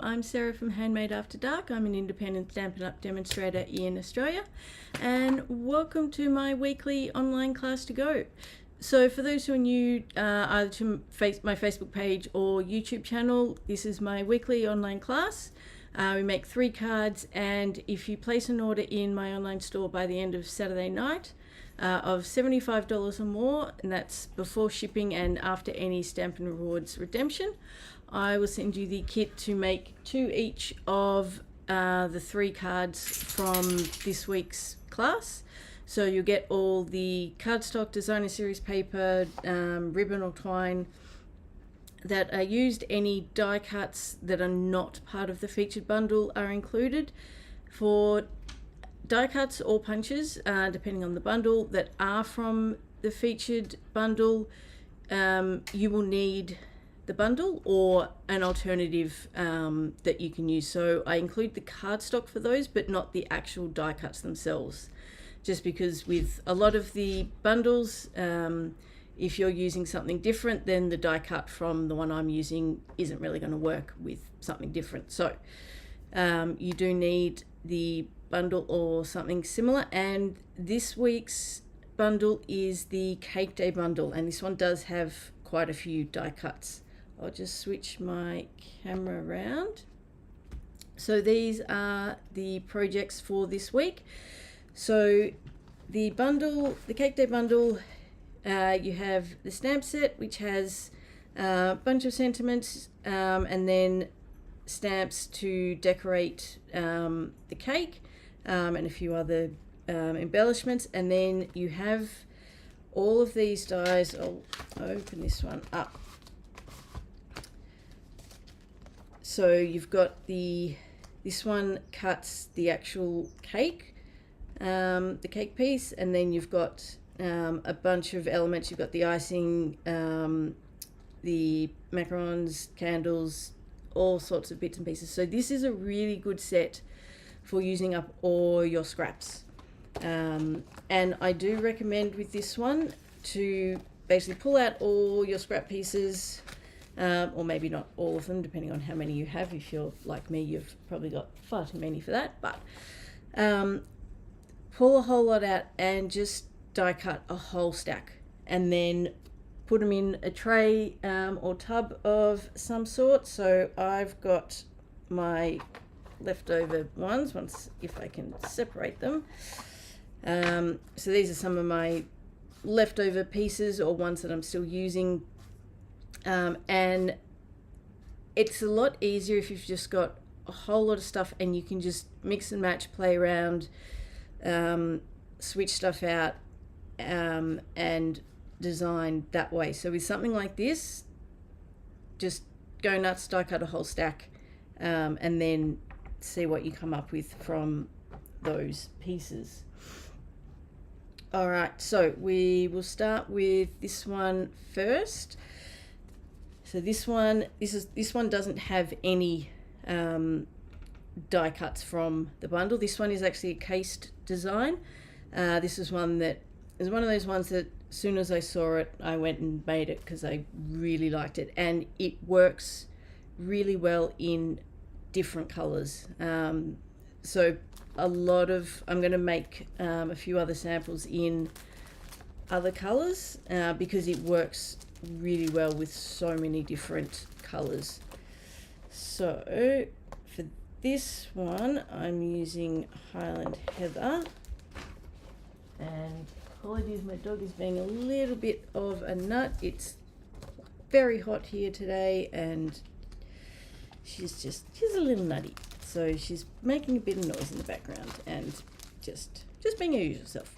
I'm Sarah from Handmade After Dark. I'm an independent Stampin' Up! Demonstrator in Australia, and welcome to my weekly online class to go. So for those who are new either to my Facebook page or YouTube channel, this is my weekly online class. We make 3 cards, and if you place an order in my online store by the end of Saturday night of $75 or more, and that's before shipping and after any Stampin' Rewards redemption, I will send you the kit to make 2 each of the 3 cards from this week's class. So you'll get all the cardstock, designer series paper, ribbon or twine that are used. Any die cuts that are not part of the featured bundle are included. For die cuts or punches, depending on the bundle, that are from the featured bundle, you will need the bundle or an alternative that you can use. So I include the cardstock for those, but not the actual die cuts themselves, just because with a lot of the bundles, if you're using something different, then the die cut from the one I'm using isn't really going to work with something different. So you do need the bundle or something similar, and this week's bundle is the Cake Day bundle, and this one does have quite a few die cuts. I'll just switch my camera around. So these are the projects for this week. So the bundle, the Cake Day bundle, you have the stamp set, which has a bunch of sentiments and then stamps to decorate the cake and a few other embellishments. And then you have all of these dies. I'll open this one up. So you've got this one cuts the actual cake, the cake piece, and then you've got a bunch of elements. You've got the icing, the macarons, candles, all sorts of bits and pieces. So this is a really good set for using up all your scraps. And I do recommend with this one to basically pull out all your scrap pieces, or maybe not all of them, depending on how many you have. If you're like me, you've probably got far too many for that, but pull a whole lot out and just die cut a whole stack, and then put them in a tray or tub of some sort. So I've got my leftover ones, if I can separate them. So these are some of my leftover pieces or ones that I'm still using. And it's a lot easier if you've just got a whole lot of stuff and you can just mix and match, play around, switch stuff out, and design that way. So with something like this, just go nuts, die cut a whole stack, and then see what you come up with from those pieces. All right, so we will start with this one first. So this one doesn't have any die cuts from the bundle. This one is actually a cased design. This is one that is one of those ones that as soon as I saw it, I went and made it because I really liked it, and it works really well in different colors. So I'm going to make a few other samples in other colors because it works really well with so many different colors. So for this one, I'm using Highland Heather, and apologies, my dog is being a little bit of a nut. It's very hot here today, and she's a little nutty, so she's making a bit of noise in the background and just being her usual self.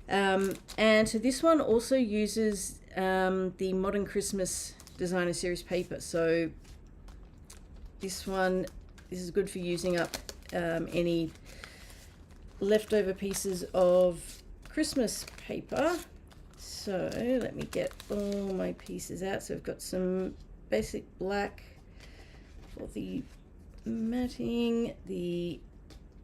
And so this one also uses the Modern Christmas Designer Series paper. So this is good for using up any leftover pieces of Christmas paper. So let me get all my pieces out. So I've got some basic black for the matting, the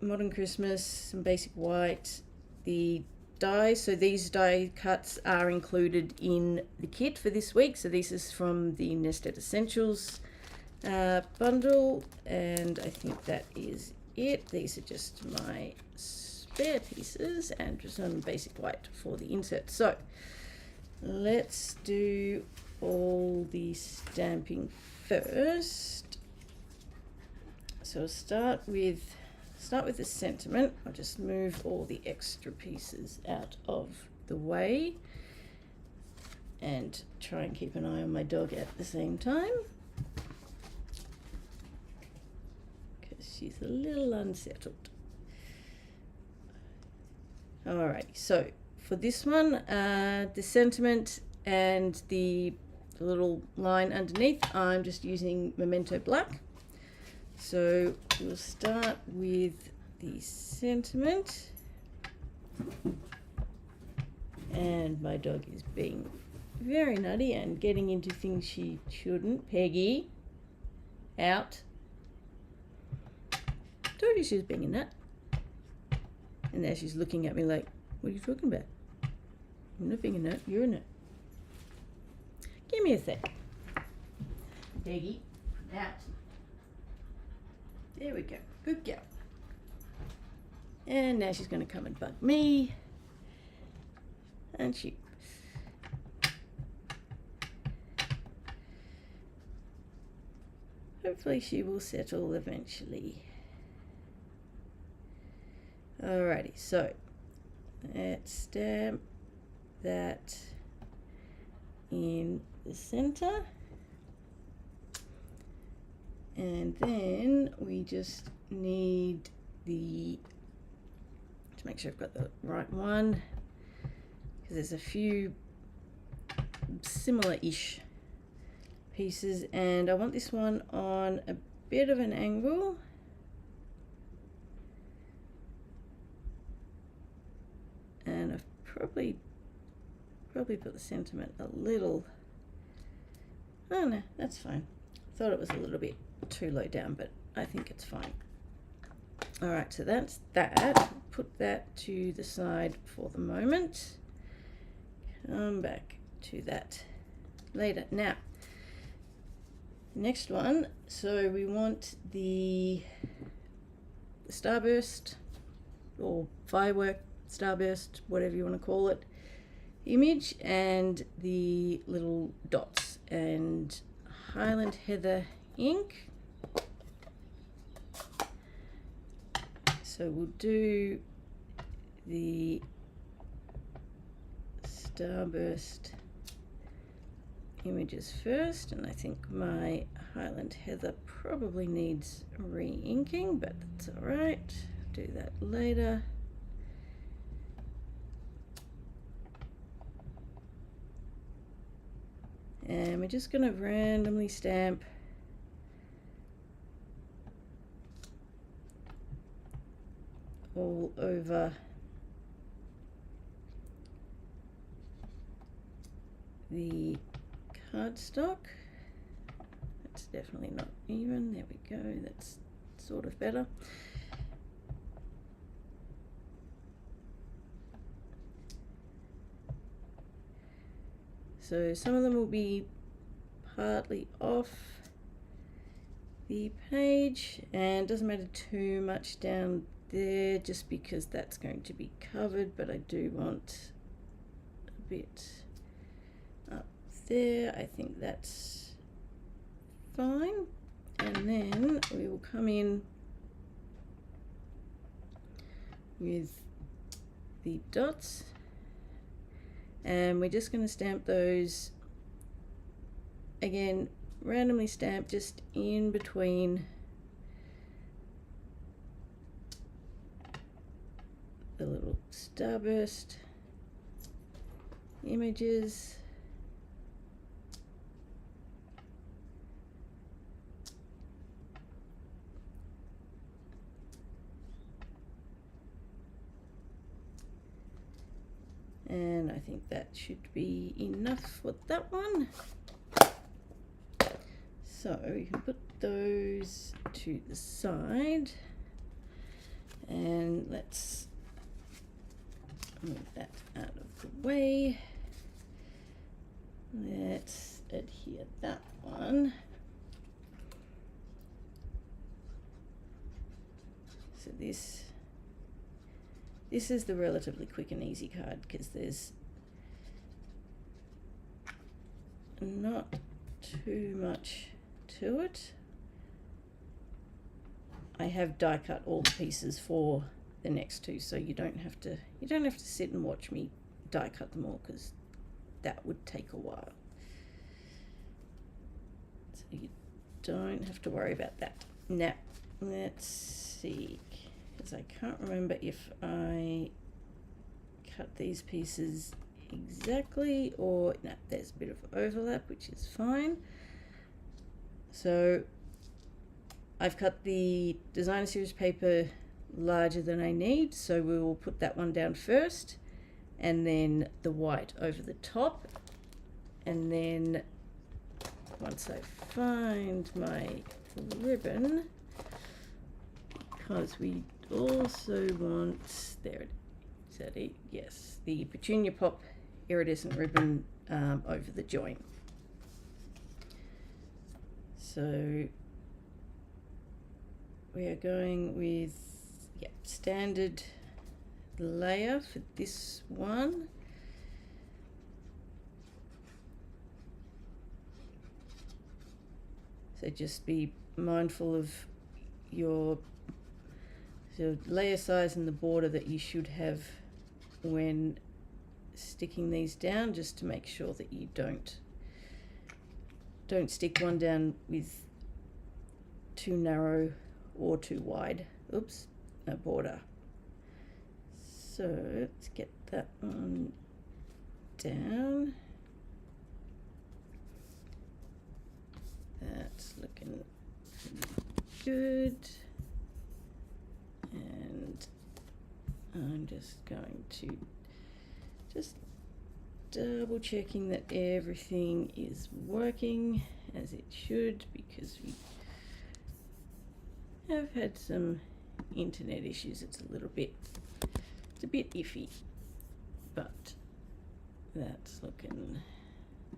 Modern Christmas, some basic white, the die. So these die cuts are included in the kit for this week. So this is from the Nested Essentials bundle, and I think that is it. These are just my spare pieces and just some basic white for the insert. So let's do all the stamping first. So I'll start with the sentiment. I'll just move all the extra pieces out of the way and try and keep an eye on my dog at the same time, because she's a little unsettled. Alrighty, so for this one, the sentiment and the little line underneath, I'm just using Memento Black. So we'll start with the sentiment, and my dog is being very nutty and getting into things she shouldn't. Peggy, out. Told you she was being a nut. And now she's looking at me like, what are you talking about? I'm not being a nut, you're a nut. Give me a sec. Peggy, out. There we go, good girl. And now she's going to come and bug me. And she... hopefully she will settle eventually. Alrighty, so let's stamp that in the center. And then we just need to make sure I've got the right one, because there's a few similar-ish pieces, and I want this one on a bit of an angle. And I've probably put the sentiment a little, oh no, that's fine. Thought it was a little bit too low down, but I think it's fine. All right, so that's that. Put that to the side for the moment. Come back to that later. Now, next one, so we want the starburst or firework, starburst, whatever you want to call it, image, and the little dots, and Highland Heather ink. So we'll do the starburst images first, and I think my Highland Heather probably needs re-inking, but that's all right. Do that later. And we're just going to randomly stamp all over the cardstock. That's definitely not even. There we go. That's sort of better. So some of them will be partly off the page, and it doesn't matter too much down there just because that's going to be covered, but I do want a bit up there. I think that's fine. And then we will come in with the dots, and we're just going to stamp those again, randomly stamp just in between the little starburst images. And I think that should be enough for that one. So you can put those to the side, and let's move that out of the way. Let's adhere that one. So this is the relatively quick and easy card because there's not too much to it. I have die cut all the pieces for the next two, so you don't have to sit and watch me die cut them all, because that would take a while. So you don't have to worry about that. Now let's see, because I can't remember if I cut these pieces exactly or no, there's a bit of overlap, which is fine. So I've cut the designer series paper larger than I need, so we will put that one down first, and then the white over the top, and then once I find my ribbon, because we also want, there it is, that it? Yes, the Petunia Pop iridescent ribbon over the join. So we are going with standard layer for this one. So just be mindful of your layer size and the border that you should have when sticking these down, just to make sure that you don't stick one down with too narrow or too wide a border. So let's get that one down. That's looking good, and I'm just going to double checking that everything is working as it should, because we have had some internet issues. It's a bit iffy, but that's looking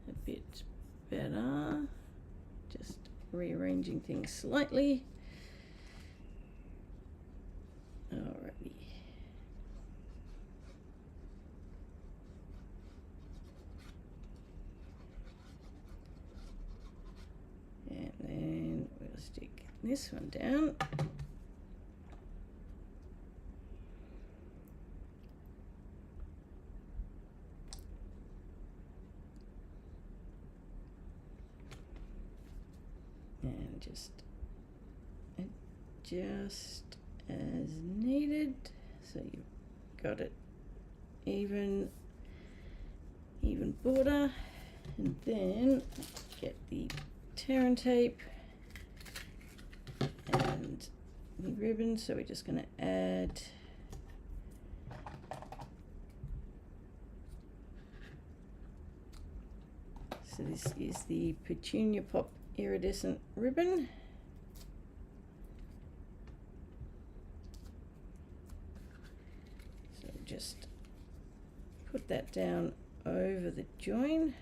a bit better. Just rearranging things slightly. Alrighty. And then we'll stick this one down. And just adjust as needed, so you've got it even border. And then get the tear and tape and the ribbon. So we're just going to add so this is the Petunia Pop iridescent ribbon. So just put that down over the join.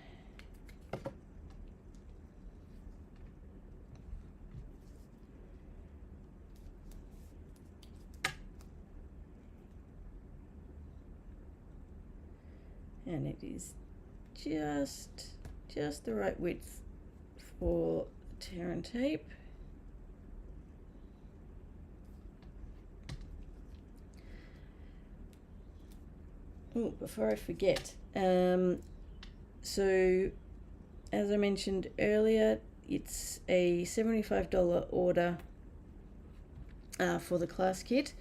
And it is just the right width for tear and tape. Oh, before I forget, so as I mentioned earlier, it's a $75 order for the class kit.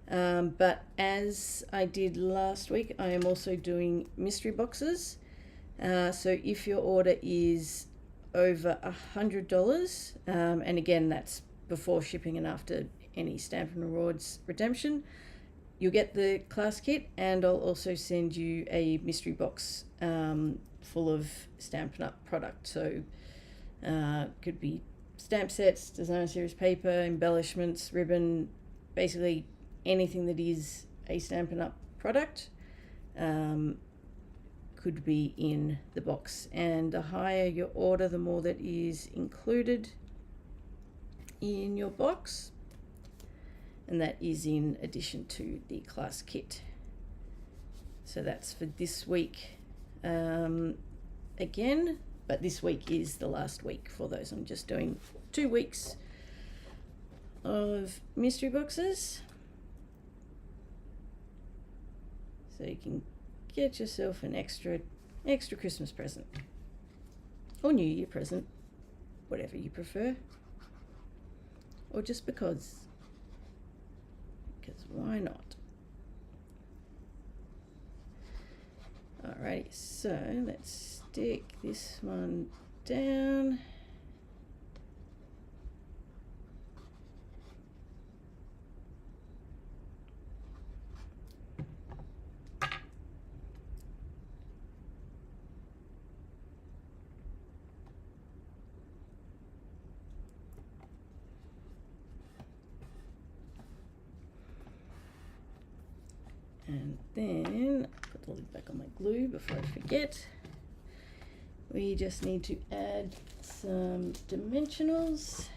But as I did last week, I am also doing mystery boxes. So if your order is over $100, and again, that's before shipping and after any Stampin' Rewards redemption, you'll get the class kit, and I'll also send you a mystery box full of Stampin' Up product. So could be stamp sets, designer series paper, embellishments, ribbon, basically anything that is a Stampin' Up product could be in the box. And the higher your order, the more that is included in your box. and that is in addition to the class kit. So that's for this week again, but this week is the last week for those. I'm just doing 2 weeks of mystery boxes, so you can get yourself an extra Christmas present or New Year present, whatever you prefer, or just because why not? Alrighty, so let's stick this one down. And then put the lid back on my glue before I forget. We just need to add some dimensionals.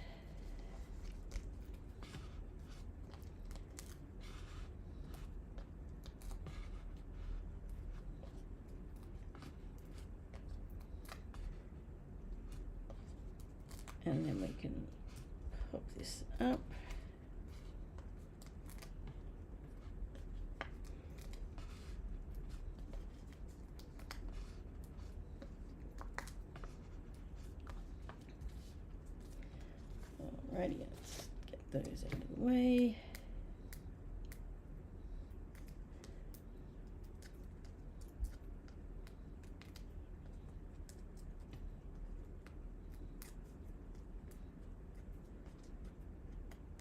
And then we can pop this up. Alrighty, let's get those out of the way.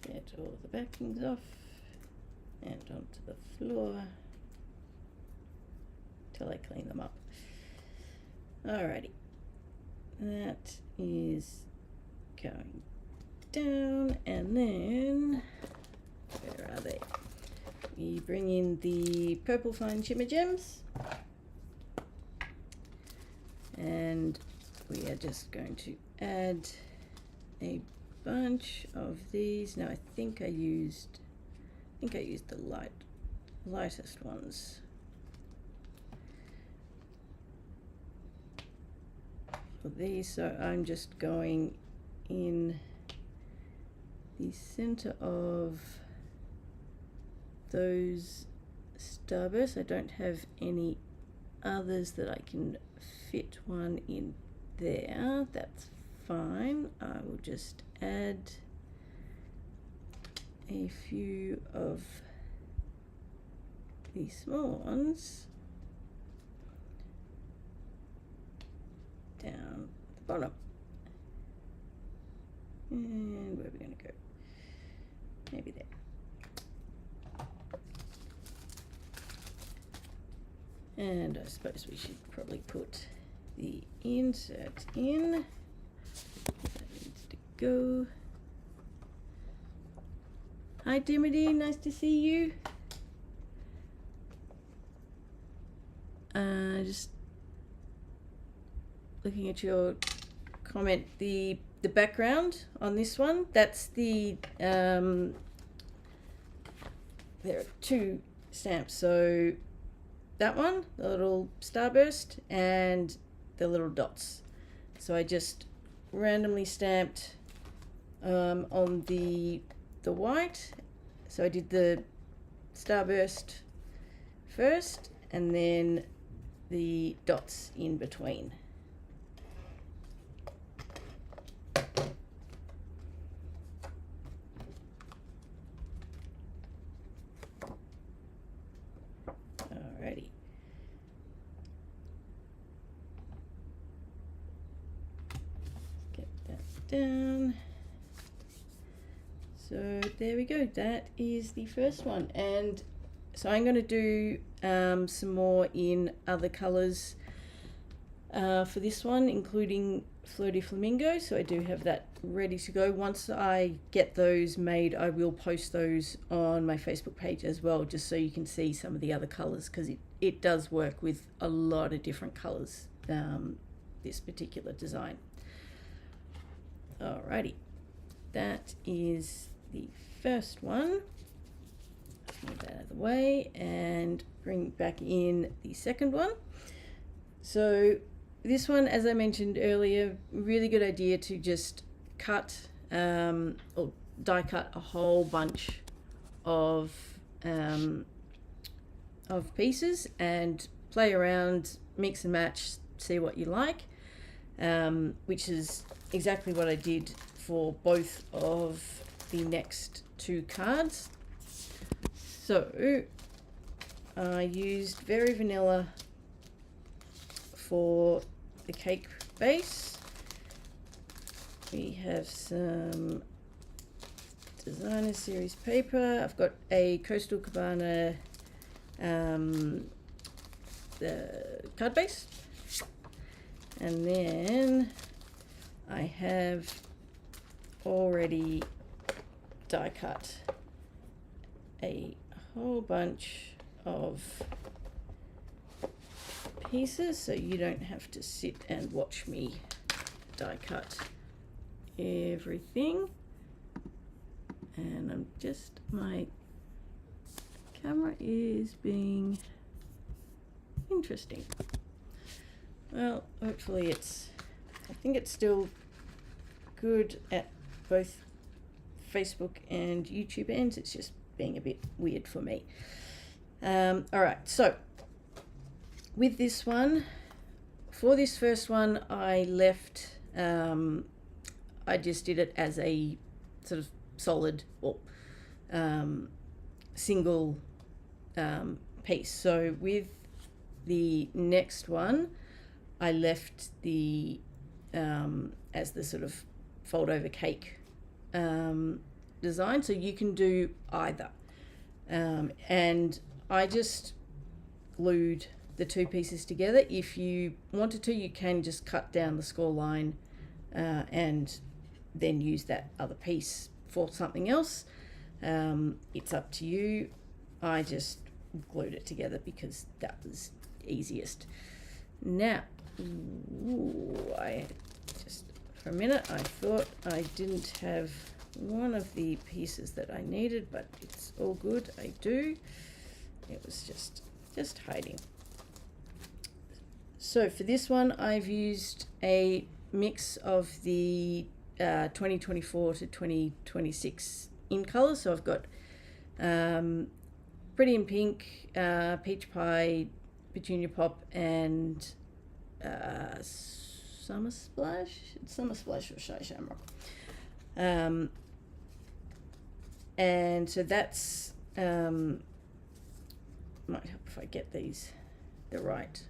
Get all the backings off and onto the floor till I clean them up. Alrighty, that is going down, and then where are they? We bring in the purple fine shimmer gems, and we are just going to add a bunch of these. Now I think I used the lightest ones for these, so I'm just going in the center of those starbursts. I don't have any others that I can fit one in there. That's fine. I will just add a few of these small ones down the bottom. And where are we going to go? Maybe there. And I suppose we should probably put the insert in. That needs to go. Hi Dimity, nice to see you. Just looking at your comment, the background on this one, that's the there are 2 stamps, so that one, the little starburst, and the little dots. So I just randomly stamped on the white. So I did the starburst first and then the dots in between. Alrighty. Get that down. So there we go, that is the first one. And so I'm going to do some more in other colours for this one, including Fleur de Flamingo. So I do have that ready to go. Once I get those made, I will post those on my Facebook page as well, just so you can see some of the other colours, because it does work with a lot of different colours, this particular design. Alrighty, that is the first one. move that out of the way and bring back in the second one. So this one, as I mentioned earlier, really good idea to just cut or die cut a whole bunch of pieces and play around, mix and match, see what you like, which is exactly what I did for both of the next two cards. So I used Very Vanilla for the cake base. We have some Designer Series paper. I've got a Coastal Cabana the card base, and then I have already die cut a whole bunch of pieces, so you don't have to sit and watch me die cut everything. And I'm just, my camera is being interesting. Well, hopefully I think it's still good at both Facebook and YouTube ends. It's just being a bit weird for me. All right, so with this one, for this first one, I left, I just did it as a sort of solid or single piece. So with the next one, I left the as the sort of fold over cake design, so you can do either, and I just glued the two pieces together. If you wanted to, you can just cut down the score line and then use that other piece for something else. It's up to you. I just glued it together because that was easiest. Now, I just, for a minute, I thought I didn't have one of the pieces that I needed, but it's all good, I do. It was just hiding. So for this one, I've used a mix of the 2024 to 2026 in colours. So I've got Pretty in Pink, Peach Pie, Petunia Pop, and Summer Splash or Shy Shamrock. And so that's might help if I get these the right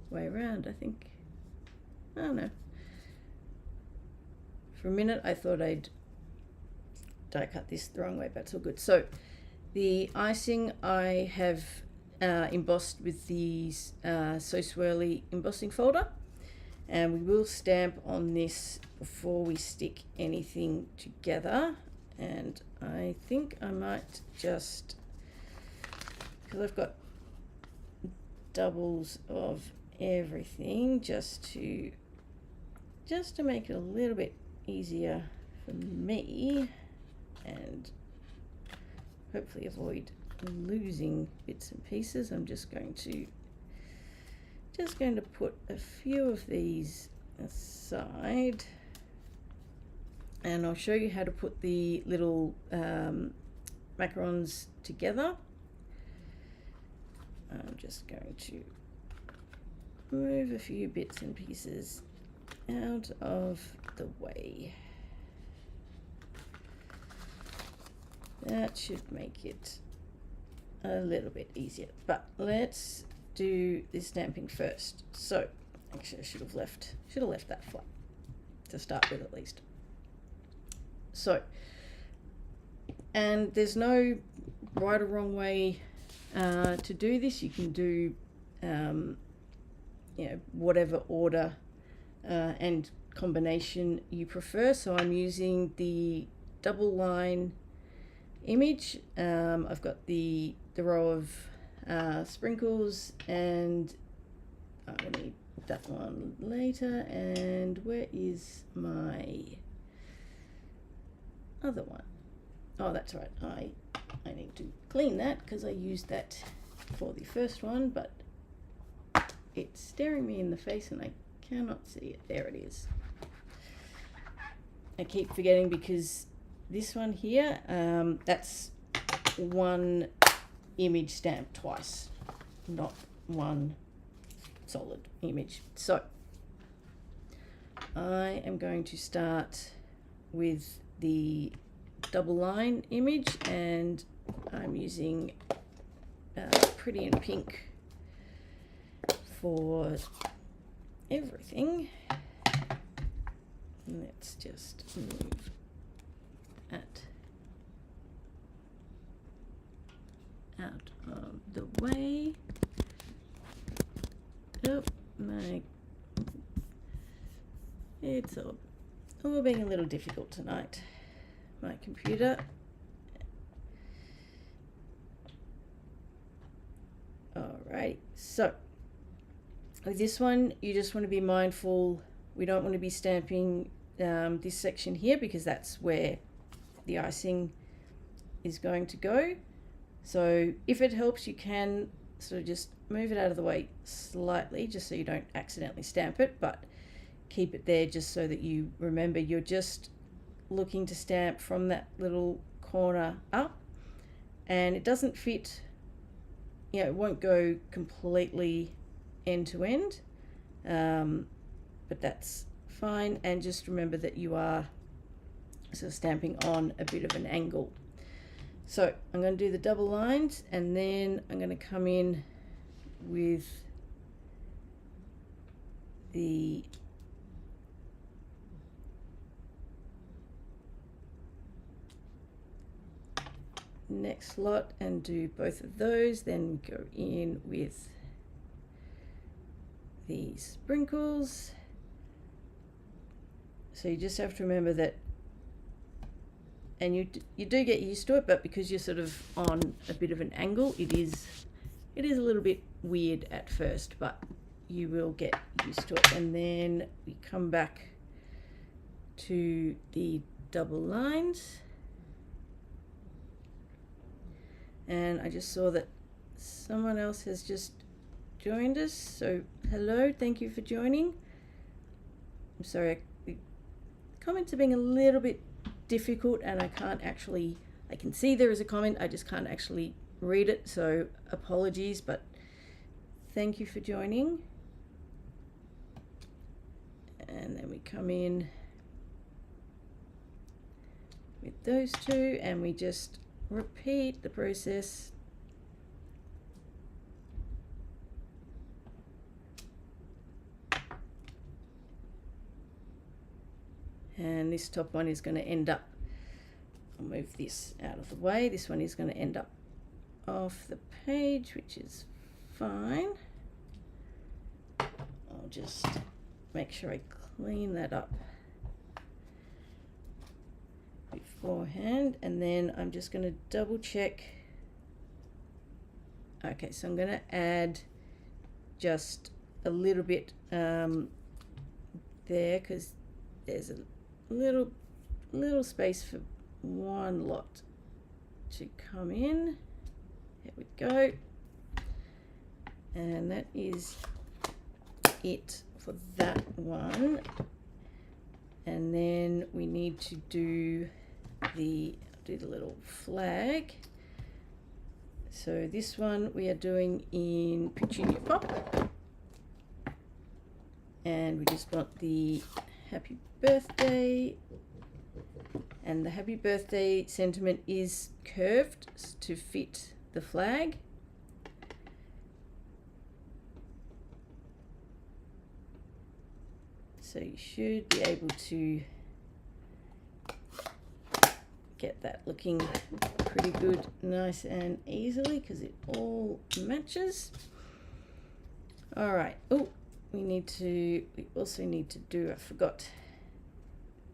way around, I think. I don't know. For a minute I thought I'd die cut this the wrong way, but it's all good. So the icing I have embossed with these So Swirly embossing folder, and we will stamp on this before we stick anything together. And I think I might just, because I've got doubles of everything, just to make it a little bit easier for me and hopefully avoid losing bits and pieces. I'm just going to put a few of these aside, and I'll show you how to put the little macarons together. I'm just going to move a few bits and pieces out of the way. That should make it a little bit easier, but let's do this stamping first. So actually I should have left that flat to start with, at least. So, and there's no right or wrong way to do this. You can do you know, whatever order and combination you prefer. So I'm using the double line image. I've got the row of sprinkles, and I'm going to need that one later. And where is my other one? Oh, that's right, I I need to clean that because I used that for the first one, but it's staring me in the face and I cannot see it. There it is. I keep forgetting because this one here, that's one image stamped twice, not one solid image. So I am going to start with the double line image, and I'm using Pretty in Pink for everything. Let's just move that out of the way. Oh my, it's all being a little difficult tonight, my computer. Alright, so with this one you just want to be mindful, we don't want to be stamping this section here because that's where the icing is going to go. So if it helps, you can sort of just move it out of the way slightly just so you don't accidentally stamp it, but keep it there just so that you remember you're just looking to stamp from that little corner up, and it doesn't fit, it won't go completely end to end, but that's fine. And just remember that you are sort of stamping on a bit of an angle. So I'm going to do the double lines, and then I'm going to come in with the next lot and do both of those, then go in with the sprinkles. So you just have to remember that, and you do get used to it, but because you're sort of on a bit of an angle, it is a little bit weird at first, but you will get used to it. And then we come back to the double lines, and I just saw that someone else has just joined us, so hello, thank you for joining. I'm sorry, the comments are being a little bit difficult and I can see there is a comment, I just can't actually read it, so apologies, but thank you for joining. And then we come in with those two and we just repeat the process. And this top one is going to end up, I'll move this out of the way, this one is going to end up off the page, which is fine. I'll just make sure I clean that up beforehand, and then I'm just going to double check. Okay, so I'm going to add just a little bit there because there's a little space for one lot to come in. There we go, and that is it for that one. And then we need to do the little flag. So this one we are doing in Petunia Pop, and we just want the happy birthday, and the happy birthday sentiment is curved to fit the flag. So you should be able to get that looking pretty good, nice and easily, because it all matches. All right. Oh, we also need to do, I forgot,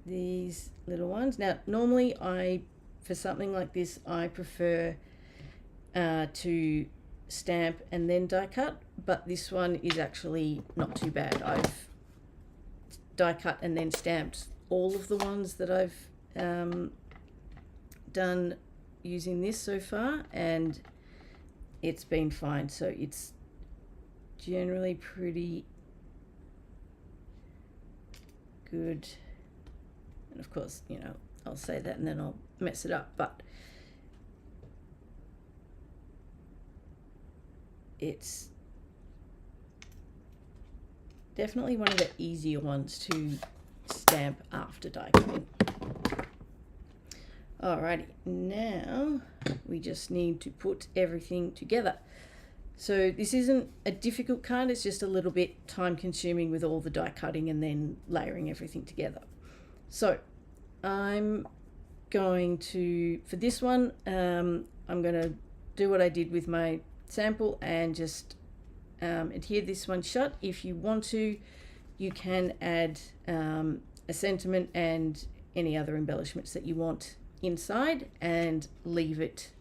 these little ones. Now, normally for something like this, I prefer to stamp and then die cut, but this one is actually not too bad. I've die cut and then stamped all of the ones that I've done using this so far, and it's been fine. So it's generally pretty good. And of course, you know, I'll say that and then I'll mess it up, but it's definitely one of the easier ones to stamp after die cutting. Alrighty, now we just need to put everything together. So this isn't a difficult card, it's just a little bit time consuming with all the die cutting and then layering everything together. So I'm going to, for this one, I'm going to do what I did with my sample and just adhere this one shut. If you want to, you can add a sentiment and any other embellishments that you want inside and leave it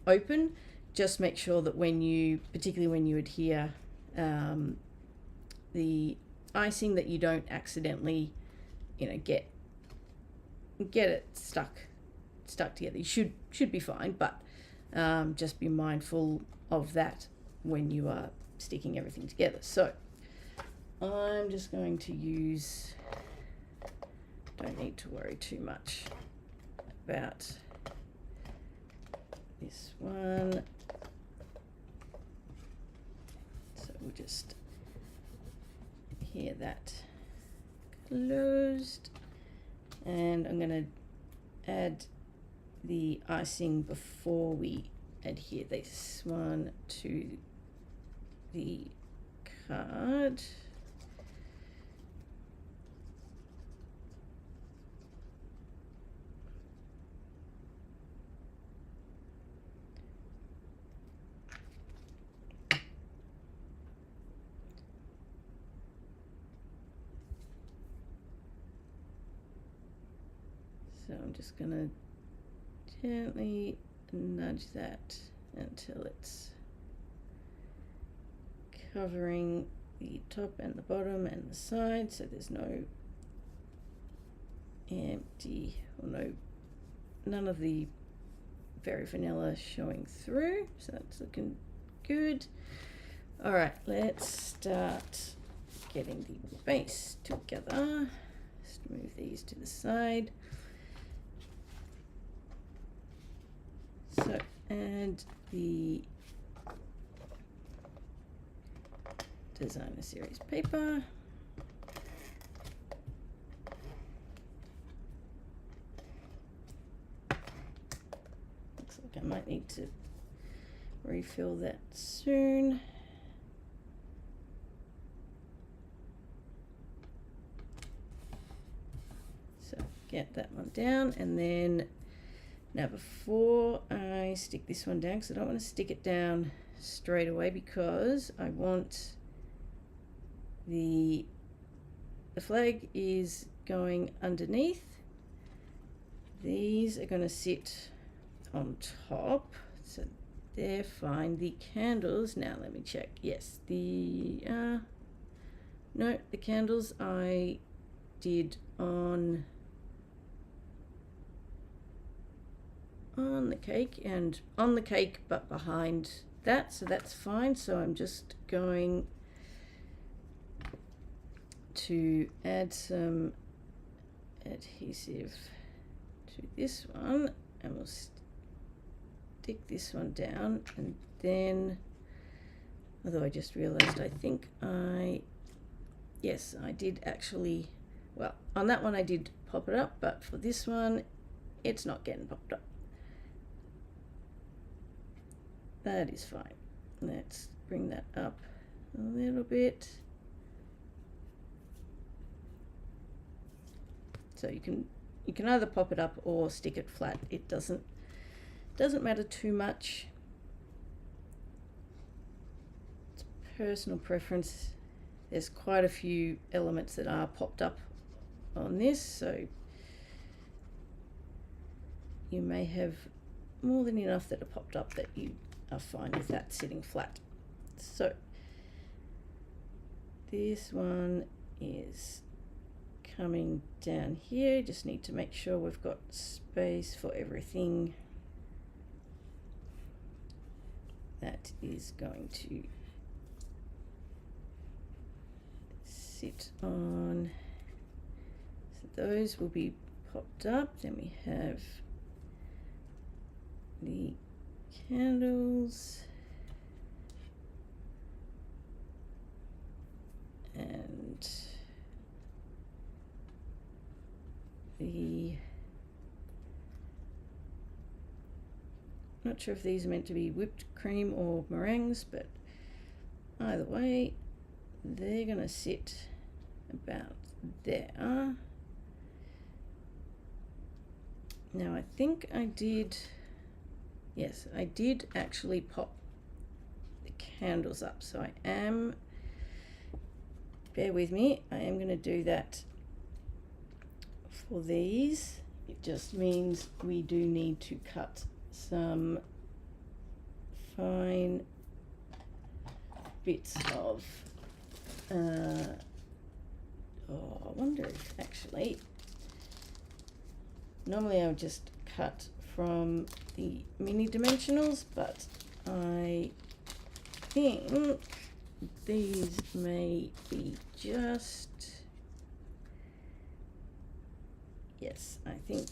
open. Just make sure that when you, particularly when you adhere the icing, that you don't accidentally, you know, get it stuck together. You should be fine, but just be mindful of that when you are sticking everything together. So I'm just going to use, don't need to worry too much about this one. So we'll just hear that closed, and I'm going to add the icing before we adhere this one to the card. So I'm just going to gently nudge that until it's covering the top and the bottom and the side, so there's no empty, or none of the very vanilla showing through. So that's looking good. All right, let's start getting the base together. Just move these to the side. So add the designer series paper. Looks like I might need to refill that soon. So get that one down, and then now before I stick this one down, because I don't want to stick it down straight away, because I want the flag is going underneath. These are going to sit on top, so they're fine. The candles, now let me check. Yes, no, the candles I did on the cake, and on the cake but behind that, so that's fine. So I'm just going to add some adhesive to this one, and we'll stick this one down. And then, although I just realized, I think yes, I did actually, well, on that one I did pop it up, but for this one it's not getting popped up. That is fine. Let's bring that up a little bit. So you can either pop it up or stick it flat. It doesn't matter too much. It's personal preference. There's quite a few elements that are popped up on this, so you may have more than enough that are popped up that you are fine with that sitting flat. So this one is coming down here. Just need to make sure we've got space for everything that is going to sit on. So those will be popped up. Then we have the candles and the, not sure if these are meant to be whipped cream or meringues, but either way they're gonna sit about there. Now I think I did, yes, I did actually pop the candles up, so I am, bear with me, I am going to do that for these. It just means we do need to cut some fine bits of, I wonder if actually, normally I would just cut from the mini dimensionals, but I think these may be just, yes, I think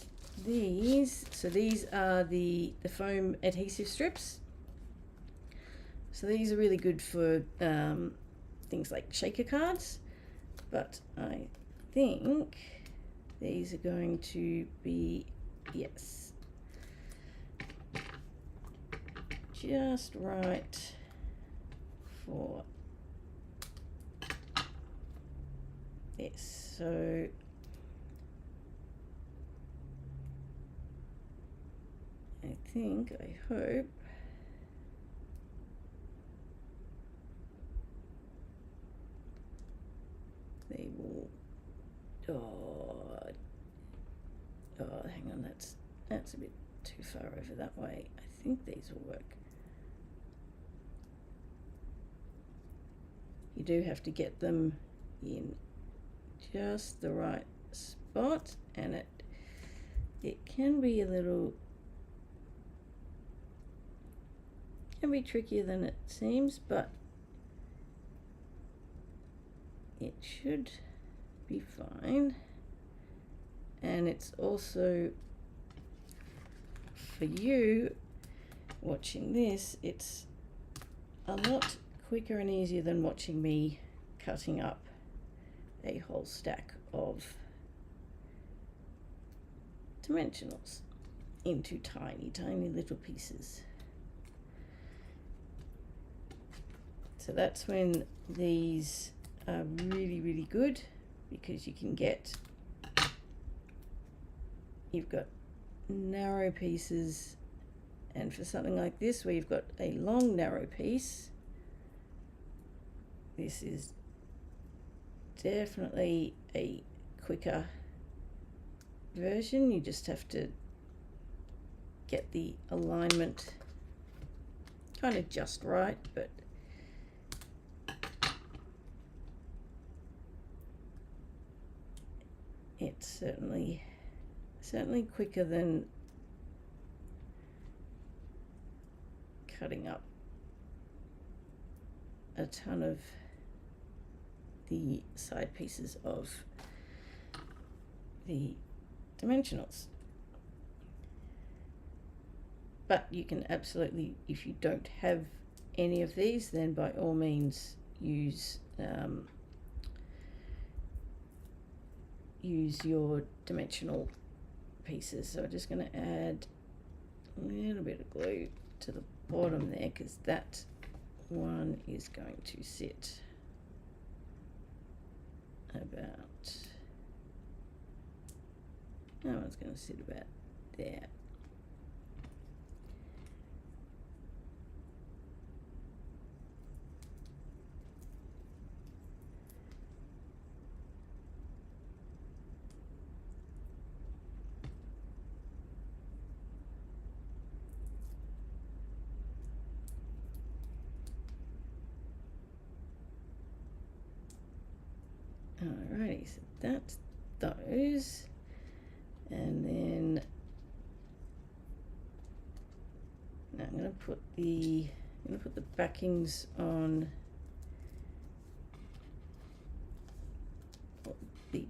these, so these are the foam adhesive strips. So these are really good for things like shaker cards, but I think these are going to be, yes, just right for this. So I think, I hope they will, hang on, that's a bit too far over that way. I think these will work. You do have to get them in just the right spot, and it can be a little, can be trickier than it seems, but it should be fine. And it's also, for you watching this, it's a lot quicker and easier than watching me cutting up a whole stack of dimensionals into tiny, tiny little pieces. So that's when these are really, really good, because you can get, you've got narrow pieces, and for something like this where you've got a long narrow piece, this is definitely a quicker version. You just have to get the alignment kind of just right, but it's certainly quicker than cutting up a ton of the side pieces of the dimensionals. But you can absolutely, if you don't have any of these, then by all means use your dimensional pieces. So I'm just going to add a little bit of glue to the bottom there, because that one is going to sit about, that one's going to sit about there. Alrighty, so that's those, and then now I'm going to put the I'm going to put the backings on the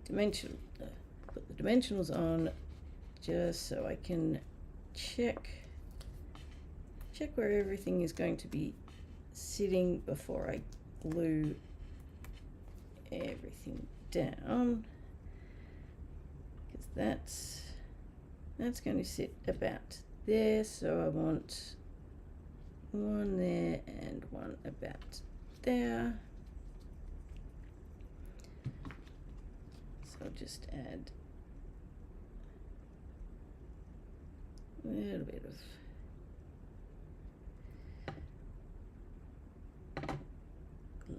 put the dimensionals on just so I can check where everything is going to be sitting before I glue everything down, because that's going to sit about there. So I want one there and one about there. So I'll just add a little bit of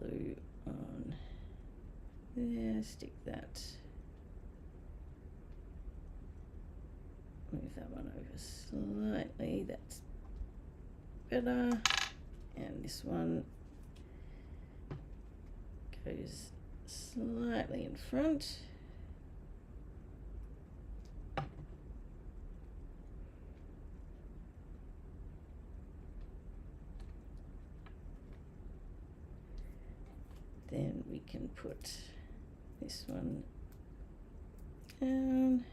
glue on there, stick that, move that one over slightly, that's better, and this one goes slightly in front. Then we can put this one down.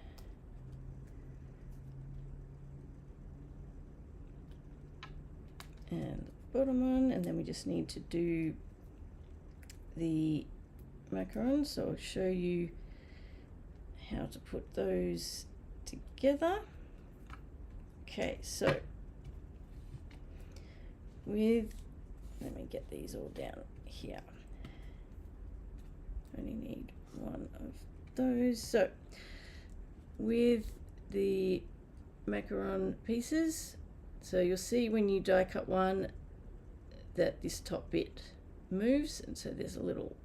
And the bottom one, and then we just need to do the macarons. So I'll show you how to put those together. Okay, so let me get these all down here. Only need one of those. So with the macaron pieces, so you'll see when you die cut one that this top bit moves, and so there's a little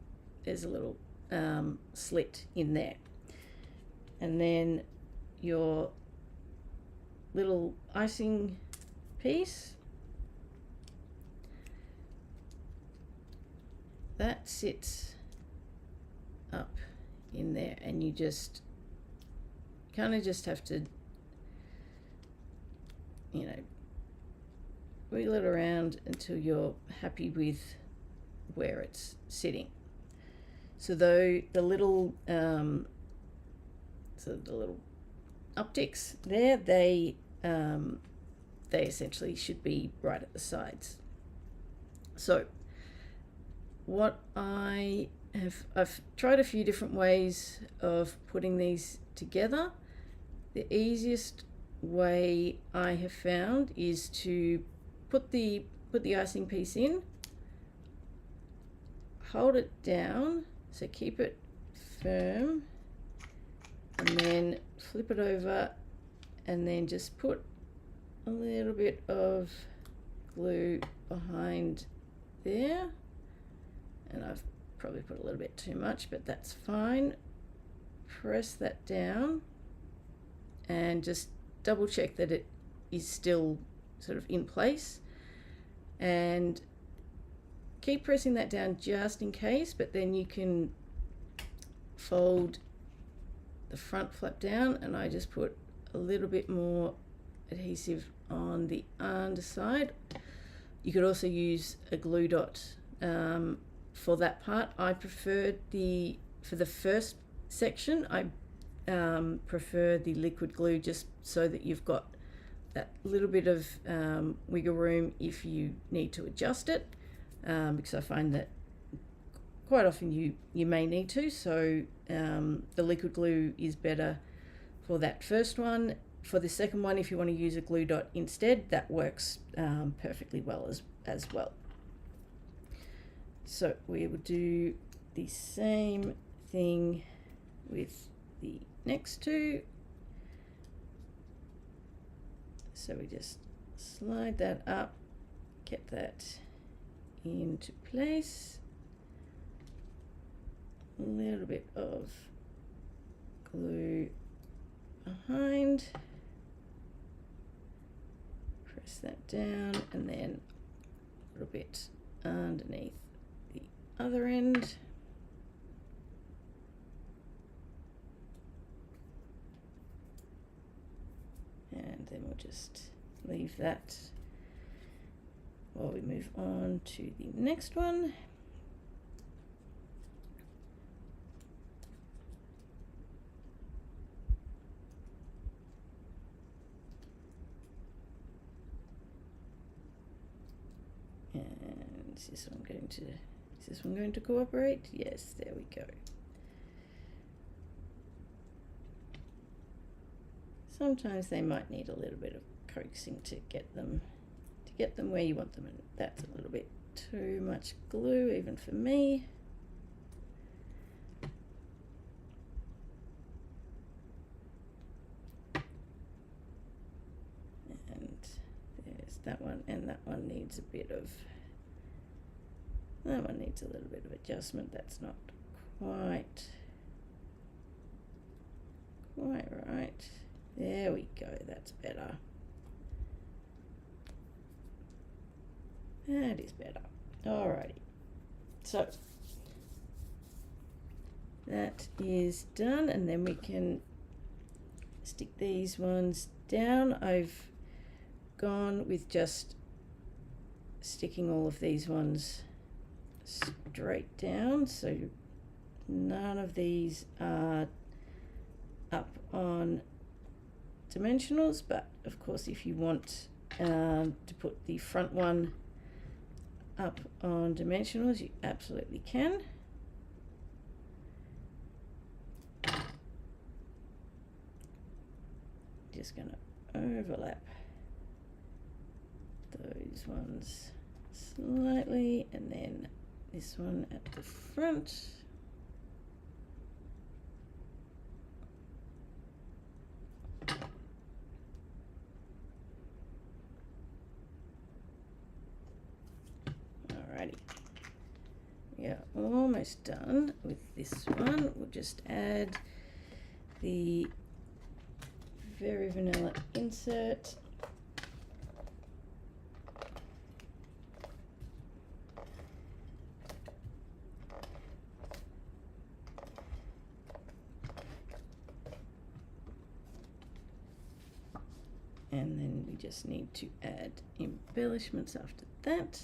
slit in there, and then your little icing piece that sits up in there, and you just kind of just have to, you know, wiggle it around until you're happy with where it's sitting. So though the little upticks there, they essentially should be right at the sides. So what I've tried a few different ways of putting these together. The easiest way I have found is to put the icing piece in, hold it down, so keep it firm, and then flip it over, and then just put a little bit of glue behind there, and I've probably put a little bit too much, but that's fine. Press that down and just double check that it is still sort of in place, and keep pressing that down just in case, but then you can fold the front flap down, and I just put a little bit more adhesive on the underside. You could also use a glue dot for that part. I preferred for the first section, I prefer the liquid glue, just so that you've got that little bit of wiggle room if you need to adjust it, because I find that quite often you may need to. So the liquid glue is better for that first one. For the second one, if you want to use a glue dot instead, that works perfectly well as well. So we will do the same thing with the next two. So we just slide that up, get that into place, a little bit of glue behind, press that down, and then a little bit underneath the other end. And then we'll just leave that before we move on to the next one. And is this one going to cooperate? Yes, there we go. Sometimes they might need a little bit of coaxing to get them where you want them, and that's a little bit too much glue even for me. And there's that one, and that one needs a little bit of adjustment. That's not quite right. There we go, that's better. That is better. Alrighty. So that is done, and then we can stick these ones down. I've gone with just sticking all of these ones straight down, so none of these are up on dimensionals, but of course if you want to put the front one up on dimensionals, you absolutely can. Just going to overlap those ones slightly, and then this one at the front. Alrighty, we are almost done with this one. We'll just add the Very Vanilla insert. And then we just need to add embellishments after that.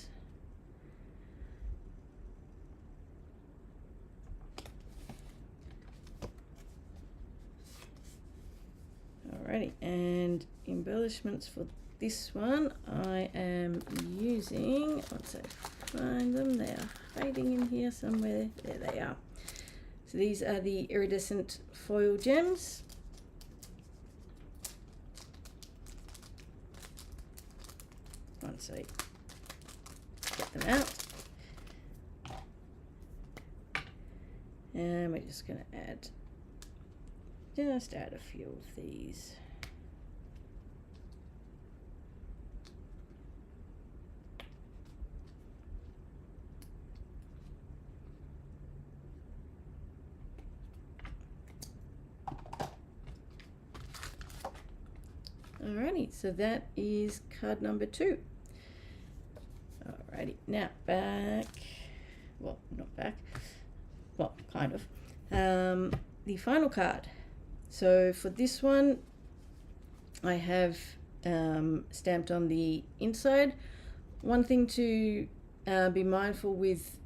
Alrighty, and embellishments for this one, I am using, once I find them, they are hiding in here somewhere. There they are. So these are the iridescent foil gems. Once I get them out, and we're just going to add a few of these. Alrighty, so that is card number 2. Alrighty, now back, well, not back, well, kind of, the final card. So for this one, I have stamped on the inside. One thing to be mindful with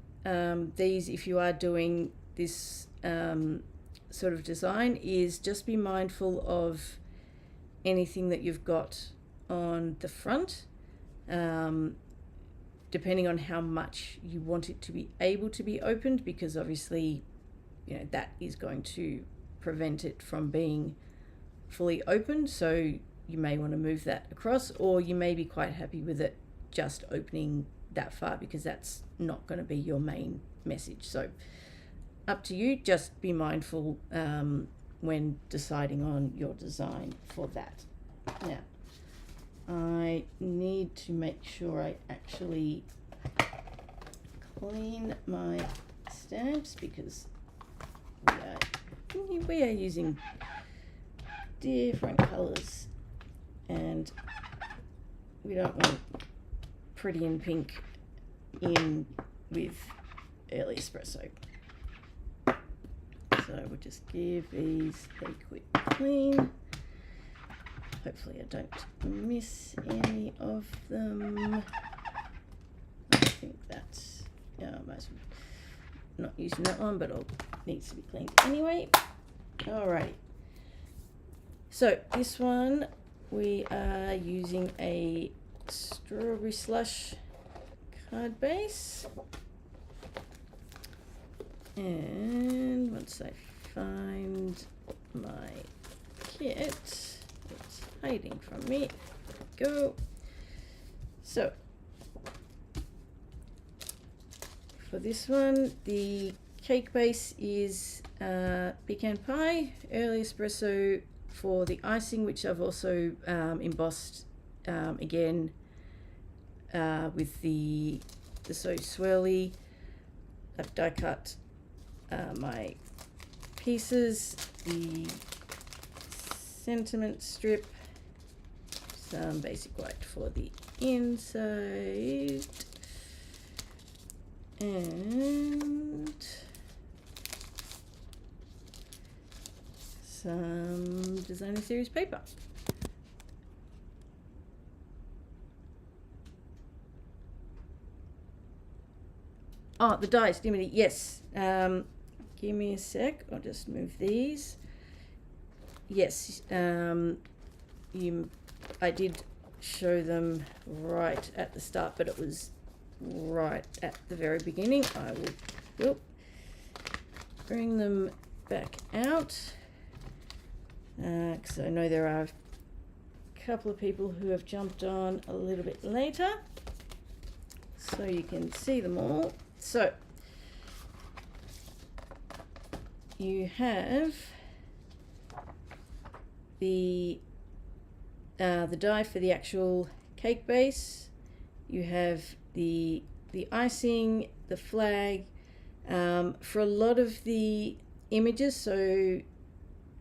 these, if you are doing this sort of design, is just be mindful of anything that you've got on the front, depending on how much you want it to be able to be opened, because obviously, you know, that is going to prevent it from being fully opened. So you may want to move that across, or you may be quite happy with it just opening that far, because that's not going to be your main message. So up to you, just be mindful when deciding on your design for that. Now, I need to make sure I actually clean my stamps, because we are using different colors, and we don't want Pretty in Pink in with Early Espresso. So we'll just give these a quick clean. Hopefully I don't miss any of them. Not using that one, but it needs to be cleaned anyway. Alrighty. So this one we are using a strawberry slush card base, and once I find my kit, it's hiding from me. There we go. So for this one, the cake base is pecan pie, early espresso for the icing, which I've also embossed again with the So Swirly. I've die cut my pieces, the sentiment strip, some basic white for the inside, and some designer series paper. Oh, the dies, Dimity, yes. Give me a sec, I'll just move these. Yes, I did show them right at the start, but it was right at the very beginning. I will bring them back out, because I know there are a couple of people who have jumped on a little bit later, so you can see them all. So you have the die for the actual cake base. You have the icing, the flag. For a lot of the images, so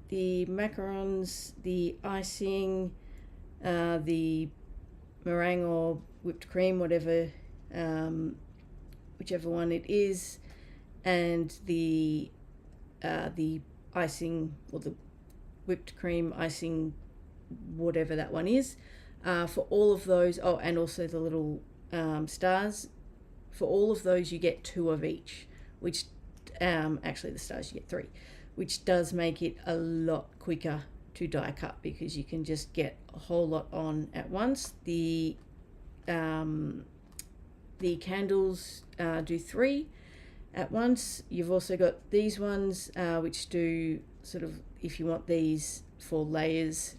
the macarons, the icing, the meringue or whipped cream, whatever, whichever one it is, and the icing or the whipped cream icing, whatever that one is, for all of those. Oh, and also the little stars. For all of those, you get 2 of each, which actually the stars you get 3, which does make it a lot quicker to die cut because you can just get a whole lot on at once. The candles do 3 at once. You've also got these ones which do sort of, if you want these for layers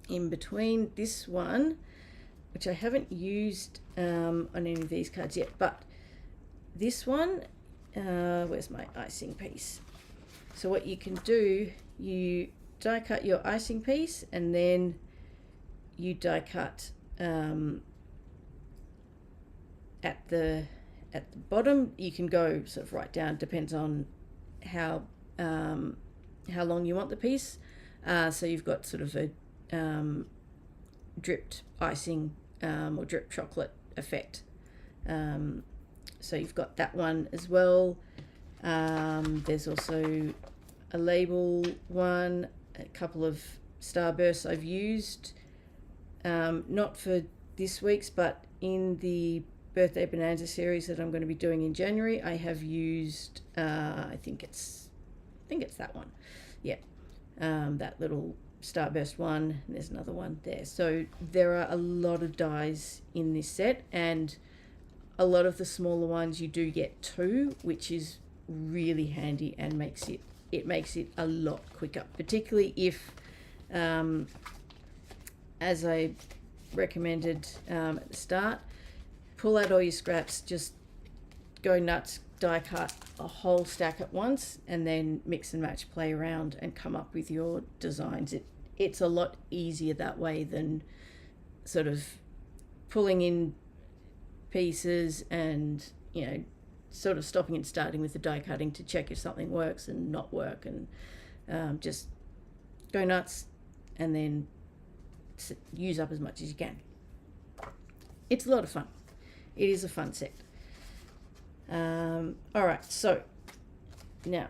in between. This one, which I haven't used on any of these cards yet, but this one, where's my icing piece? So what you can do, you die cut your icing piece and then you die cut at the bottom. You can go sort of right down, depends on how long you want the piece. So you've got sort of a dripped icing or drip chocolate effect. So you've got that one as well. There's also a label one, a couple of starbursts I've used, not for this week's, but in the Birthday Bonanza series that I'm going to be doing in January, I have used, I think it's that one. Yeah, that little starburst one. There's another one there. So there are a lot of dies in this set, and a lot of the smaller ones you do get 2, which is really handy and makes it a lot quicker, particularly if, as I recommended at the start, pull out all your scraps, just go nuts, die cut a whole stack at once, and then mix and match, play around, and come up with your designs. It's a lot easier that way than sort of pulling in pieces and, you know, sort of stopping and starting with the die cutting to check if something works and not work, and just go nuts and then use up as much as you can. It's a lot of fun. It is a fun set. All right, so now,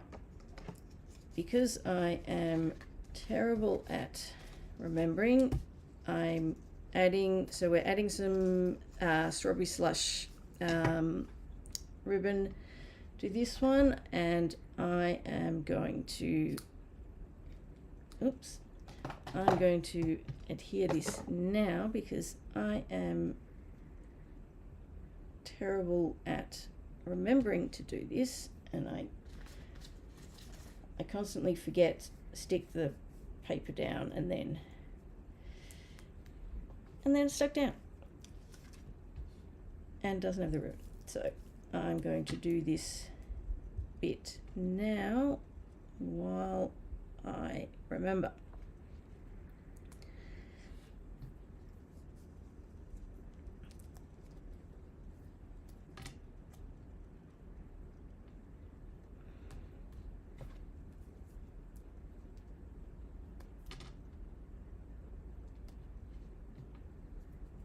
because I am terrible at remembering, I'm adding, so we're adding some strawberry slush ribbon to this one, and I am going to, I'm going to adhere this now because I am terrible at remembering to do this, and I constantly forget, stick the paper down, and then it's stuck down and doesn't have the ribbon. So I'm going to do this bit now while I remember.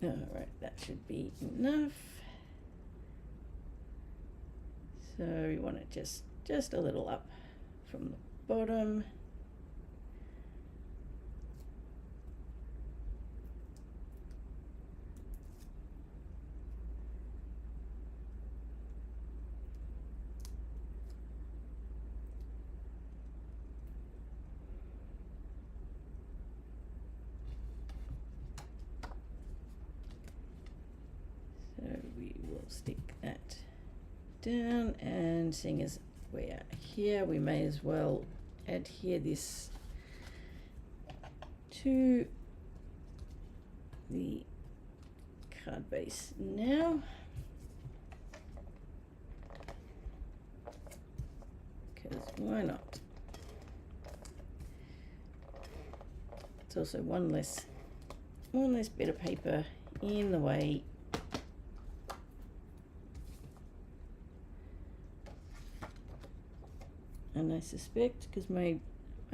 All right, that should be enough. So we want it just a little up from the bottom. So we will stick that down, and seeing as we are here, we may as well adhere this to the card base now. Because why not? It's also one less bit of paper in the way. And I suspect, because my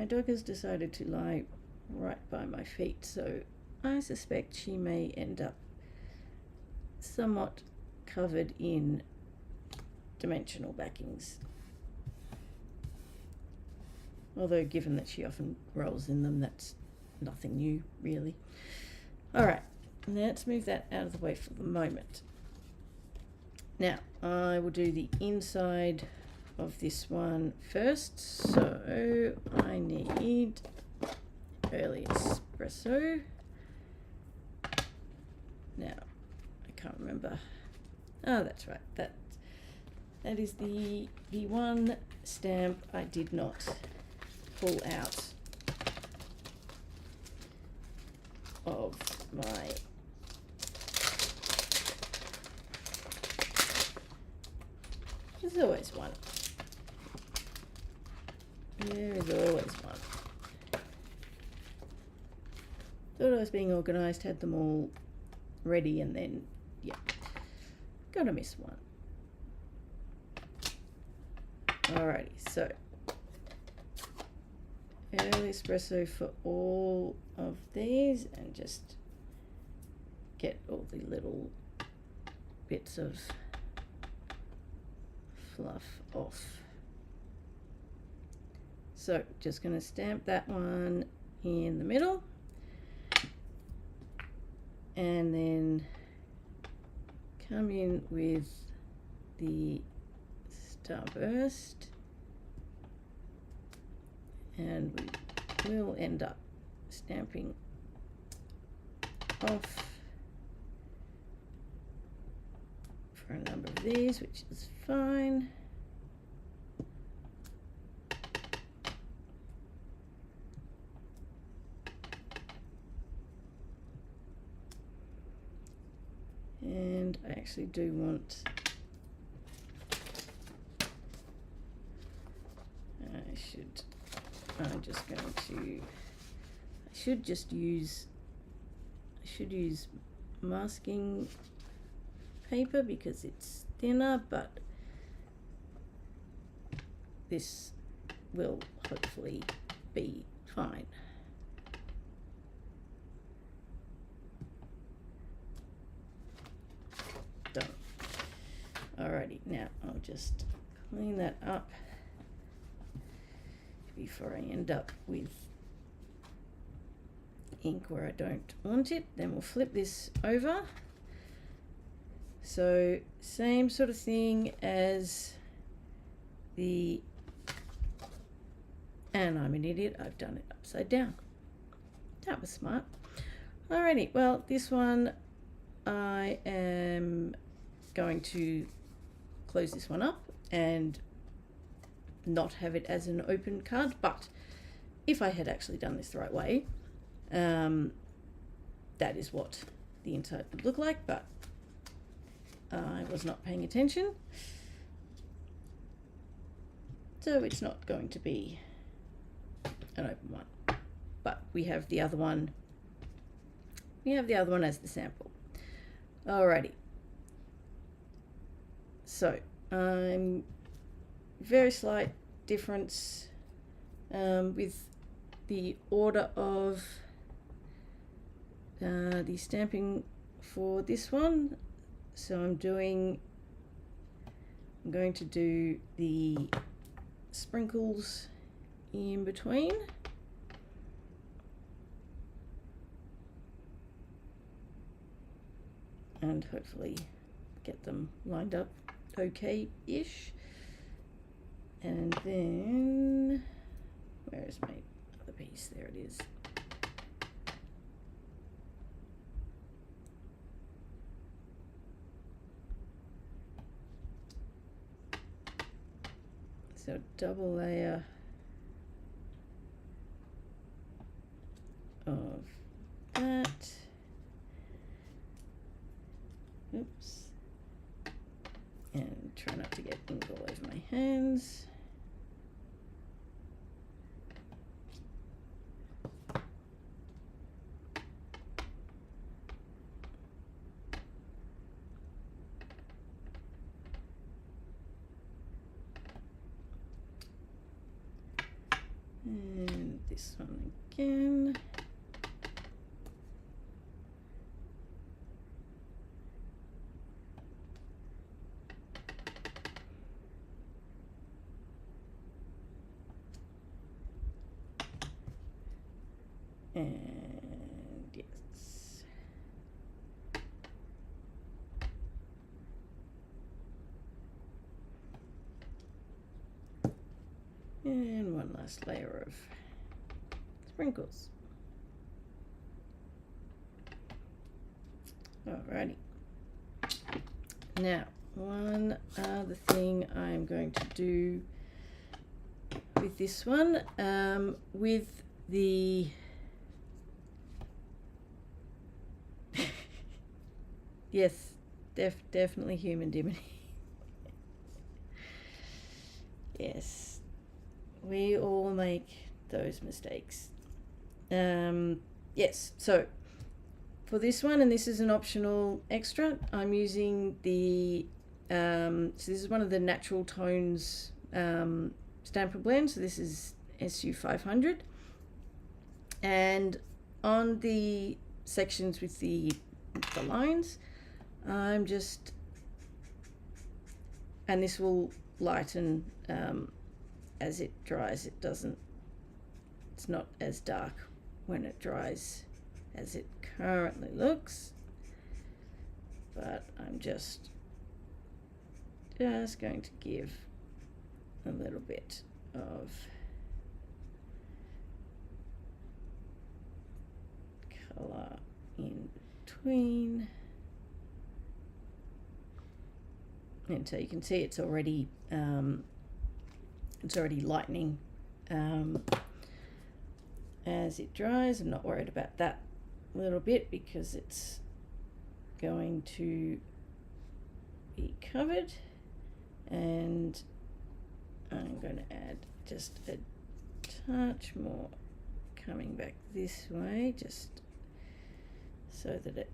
dog has decided to lie right by my feet, so I suspect she may end up somewhat covered in dimensional backings. Although given that she often rolls in them, that's nothing new, really. All right, let's move that out of the way for the moment. Now, I will do the inside of this one first. So I need early espresso. Now, I can't remember. Oh, that's right. That is the one stamp I did not pull out of my there's always one. There is always one. Thought I was being organised, had them all ready, and then, yeah, gotta miss one. Alrighty, so early espresso for all of these, and just get all the little bits of fluff off. So just going to stamp that one in the middle, and then come in with the Starburst, and we will end up stamping off for a number of these, which is fine. And I actually do want, I should use masking paper because it's thinner, but this will hopefully be fine. Done. Alrighty, now I'll just clean that up before I end up with ink where I don't want it. Then we'll flip this over So same sort of thing as the, and I'm an idiot, I've done it upside down. That was smart. Alrighty, well, this one I am going to close this one up and not have it as an open card, but if I had actually done this the right way, that is what the inside would look like, but I was not paying attention, so it's not going to be an open one. But we have the other one. We have the other one as the sample. Alrighty. So very slight difference with the order of the stamping for this one. So I'm going to do the sprinkles in between. And hopefully get them lined up okay-ish. And then, where is my other piece? There it is. So double layer of that. Oops. And try not to get ink all over my hands. And this one again. And yes. And one last layer of sprinkles. Alrighty. Now, one other thing I'm going to do with this one, with the yes, definitely human dimity. Yes, we all make those mistakes. Yes, so for this one, and this is an optional extra, I'm using the, so this is one of the Natural Tones Stamper Blend, so this is SU500. And on the sections with the lines, I'm just, and this will lighten as it dries. It's not as dark when it dries as it currently looks, but I'm just going to give a little bit of color in between. And so you can see it's already lightening as it dries. I'm not worried about that little bit because it's going to be covered, and I'm going to add just a touch more coming back this way, just so that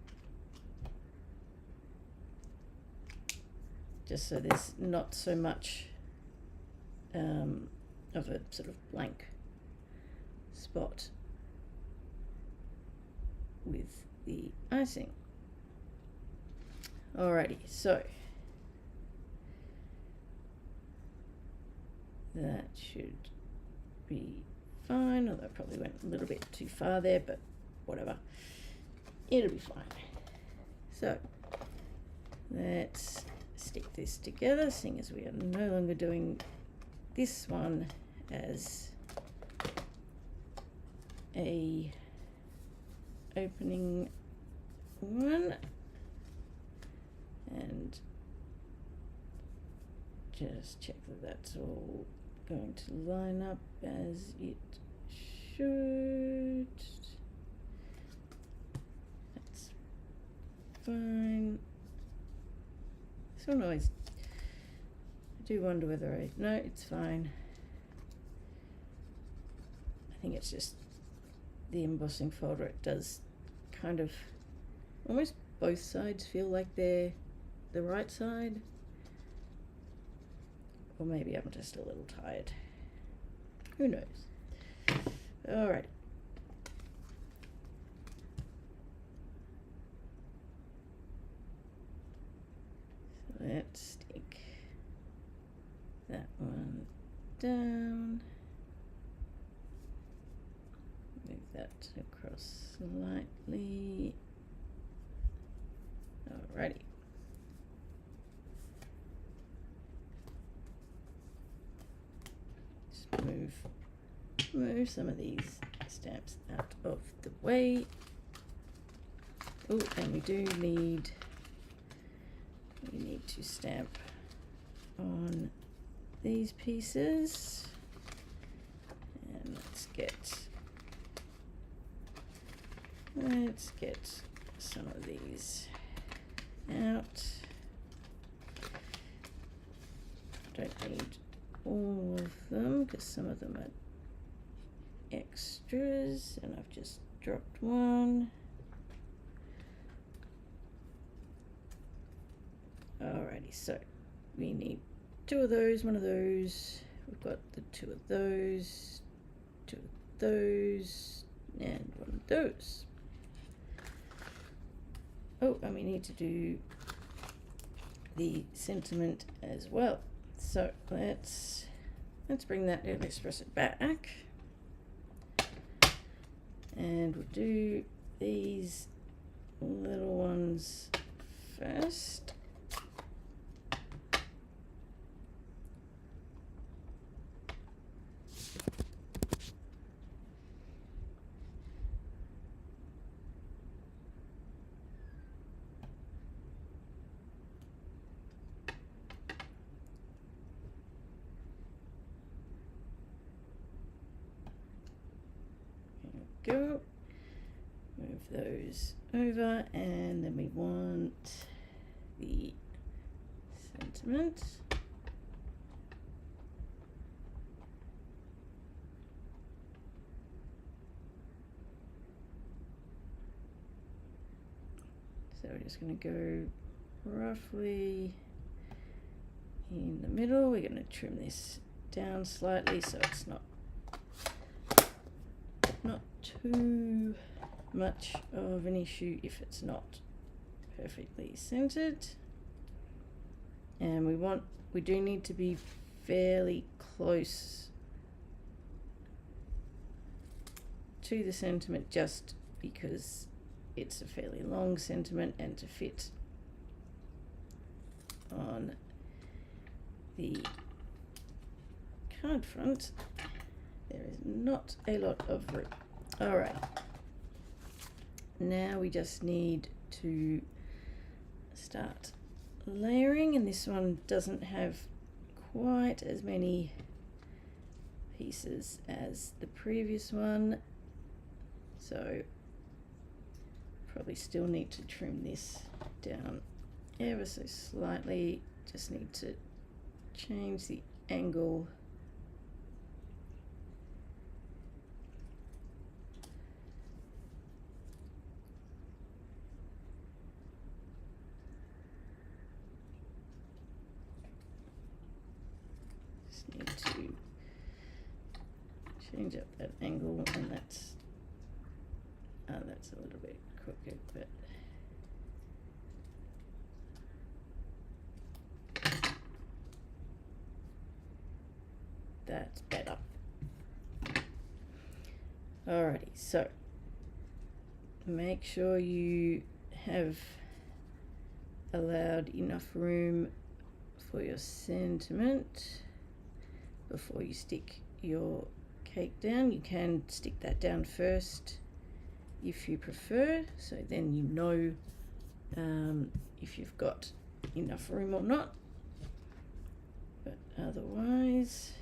so there's not so much of a sort of blank spot with the icing. Alrighty, so that should be fine, although I probably went a little bit too far there, but whatever, it'll be fine. So let's stick this together, seeing as we are no longer doing this one as a opening one, and just check that that's all going to line up as it should. That's fine. This one always, I do wonder whether no, it's fine. I think it's just the embossing folder. It does kind of almost both sides feel like they're the right side. Or maybe I'm just a little tired. Who knows? Alright. So let's stick that one down. Move that across slightly. Alrighty. Just move some of these stamps out of the way. Oh, and we need to stamp on these pieces. And let's get some of these out. Don't need all of them because some of them are extras, and I've just dropped one. Alrighty, so we need two of those, one of those. We've got the two of those, and one of those. Oh, and we need to do the sentiment as well. So let's bring that down, let's press it back. And we'll do these little ones first. Go, move those over, and then we want the sentiment. So we're just going to go roughly in the middle. We're going to trim this down slightly so it's not too much of an issue if it's not perfectly centered. And we do need to be fairly close to the sentiment just because it's a fairly long sentiment, and to fit on the card front there is not a lot of room. Alright, now we just need to start layering, and this one doesn't have quite as many pieces as the previous one, so probably still need to trim this down ever so slightly. Just need to change the angle . Need to change up that angle, and that's a little bit crooked, but that's better. Alrighty, so make sure you have allowed enough room for your sentiment before you stick your cake down. You can stick that down first if you prefer, so then you know if you've got enough room or not. But otherwise,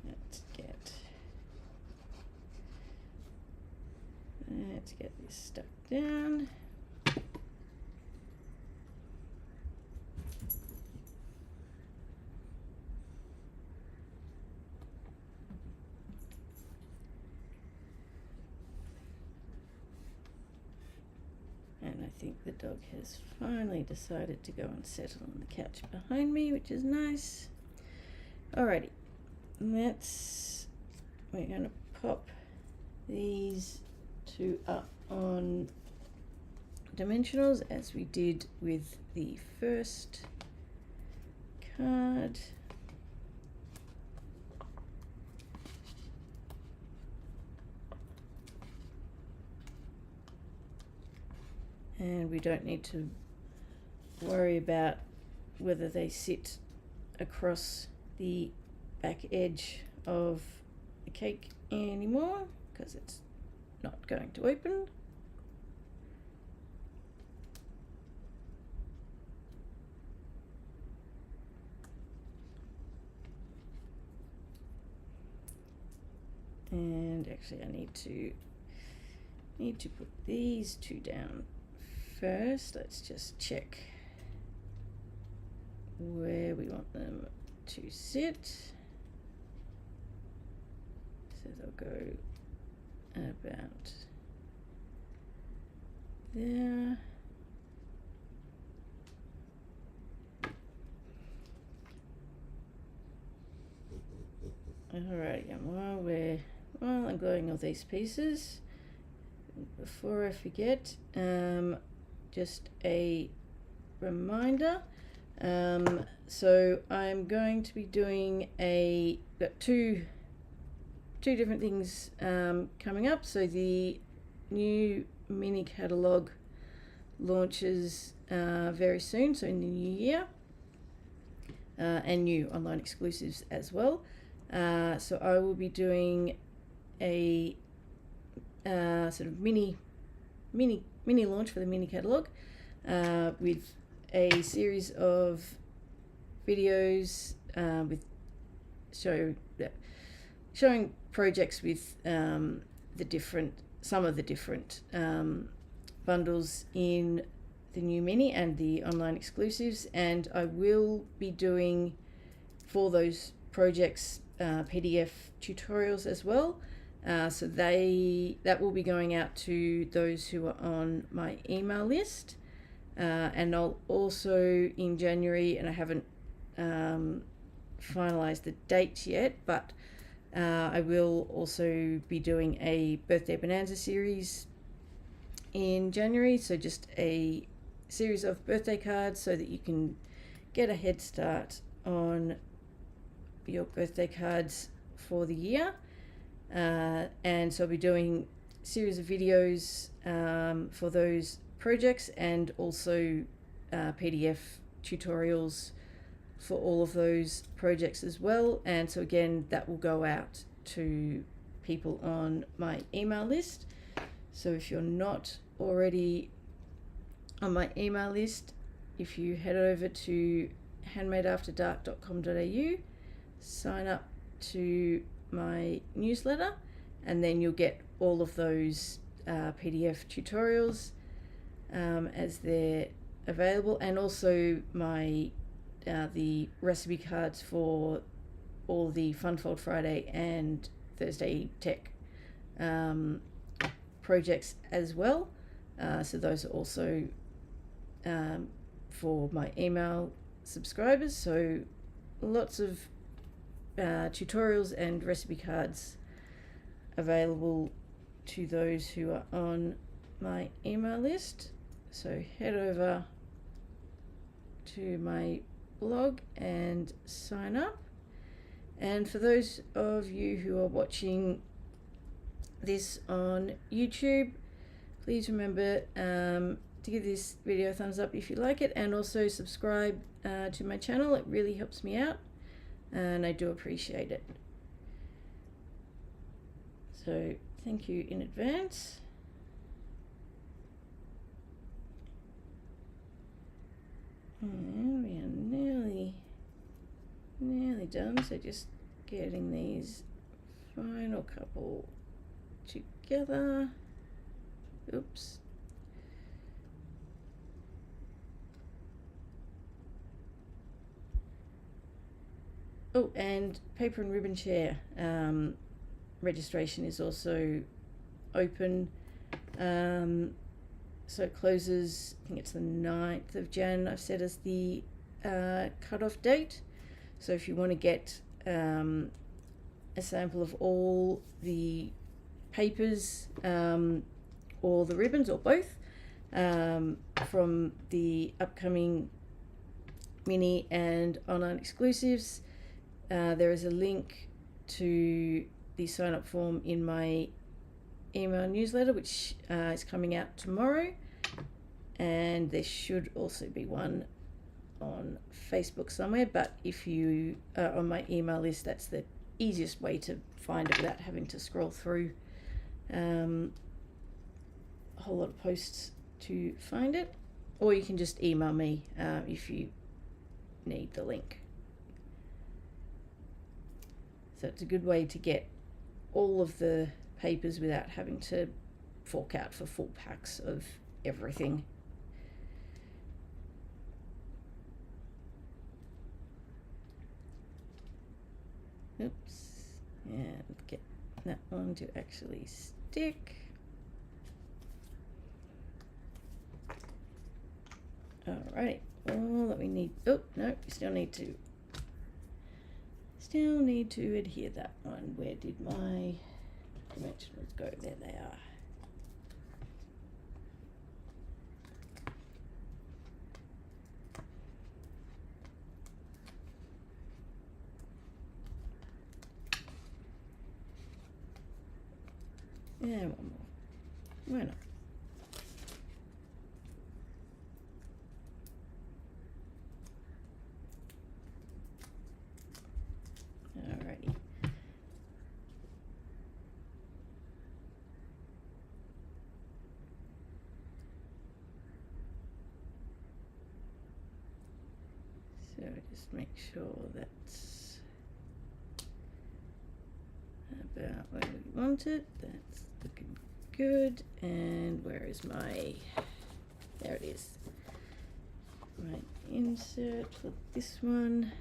let's get this stuck down. And I think the dog has finally decided to go and settle on the couch behind me, which is nice. Alrighty, we're going to pop these two up on dimensionals as we did with the first card. And we don't need to worry about whether they sit across the back edge of the cake anymore, because it's not going to open. And actually I need to put these two down first. Let's just check where we want them to sit. So they'll go about there. Alright, and while I'm going with these pieces, before I forget, just a reminder. So I'm going to be doing two different things coming up. So the new mini catalogue launches very soon, so in the new year, and new online exclusives as well. So I will be doing a sort of mini launch for the mini catalogue with a series of videos with showing projects with some of the different bundles in the new mini and the online exclusives. And I will be doing for those projects PDF tutorials as well. So that will be going out to those who are on my email list. And I'll also in January, and I haven't finalized the dates yet, but I will also be doing a birthday bonanza series in January. So just a series of birthday cards so that you can get a head start on your birthday cards for the year. And so I'll be doing a series of videos for those projects, and also PDF tutorials for all of those projects as well. And so again, that will go out to people on my email list. So if you're not already on my email list, if you head over to handmadeafterdark.com.au, sign up to my newsletter, and then you'll get all of those PDF tutorials as they're available, and also my the recipe cards for all the Funfold Friday and Thursday Tech projects as well. So those are also for my email subscribers. So lots of tutorials and recipe cards available to those who are on my email list. So head over to my blog and sign up. And for those of you who are watching this on YouTube, please remember to give this video a thumbs up if you like it, and also subscribe to my channel. It really helps me out and I do appreciate it. So thank you in advance. And we are nearly done, so just getting these final couple together. Oops. Oh, and paper and ribbon chair registration is also open. So it closes, I think it's the 9th of Jan, I've set as the cutoff date. So if you want to get a sample of all the papers or the ribbons or both from the upcoming mini and online exclusives, there is a link to the sign up form in my email newsletter, which is coming out tomorrow, and there should also be one on Facebook somewhere, but if you are on my email list, that's the easiest way to find it without having to scroll through a whole lot of posts to find it, or you can just email me if you need the link. So it's a good way to get all of the papers without having to fork out for full packs of everything. Oops, and get that one to actually stick. Alright, all that we need, oh no, we still need to adhere that one. Where did my dimensionals go? There they are. Yeah, one more. Why not? Alrighty. So just make sure that's about where we want it. That's looking good. And where is my, there it is. My insert for this one.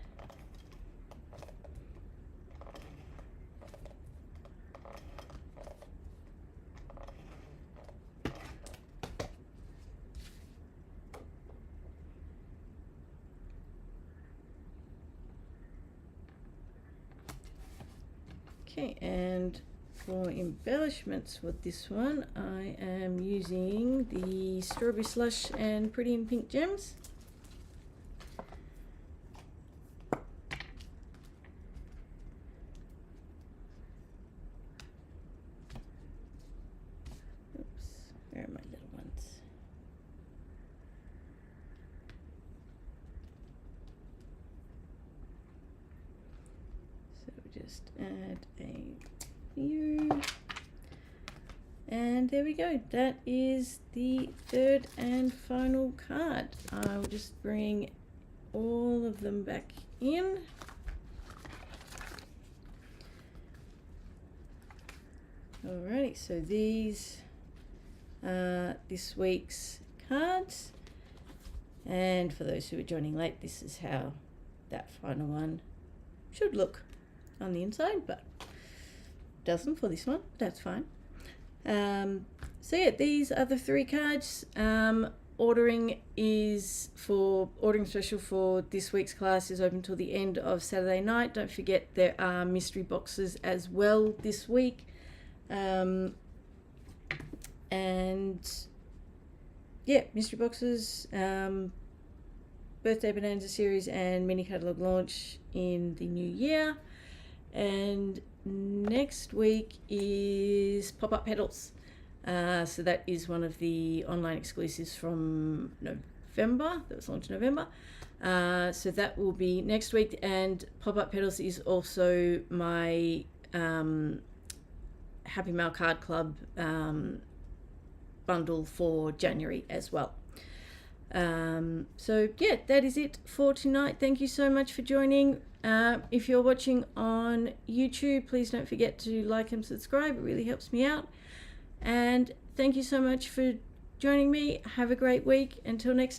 Okay, and for embellishments for this one, I am using the Strawberry Slush and Pretty in Pink Gems. Oops, where are my little ones? So just add a few, and there we go. That is the third and final card. I will just bring all of them back in. Alrighty, so these are this week's cards, and for those who are joining late, this is how that final one should look on the inside, but doesn't for this one. That's fine. So yeah, these are the 3 cards. Ordering special for this week's class is open till the end of Saturday night. Don't forget there are mystery boxes as well this week. And yeah, mystery boxes, birthday bonanza series and mini catalog launch in the new year. And next week is Pop-Up Petals. So that is one of the online exclusives from November, that was launched in November. So that will be next week, and Pop-Up Petals is also my Happy Mail Card Club bundle for January as well. So yeah, that is it for tonight. Thank you so much for joining. If you're watching on YouTube, please don't forget to like and subscribe. It really helps me out. And thank you so much for joining me. Have a great week. Until next time.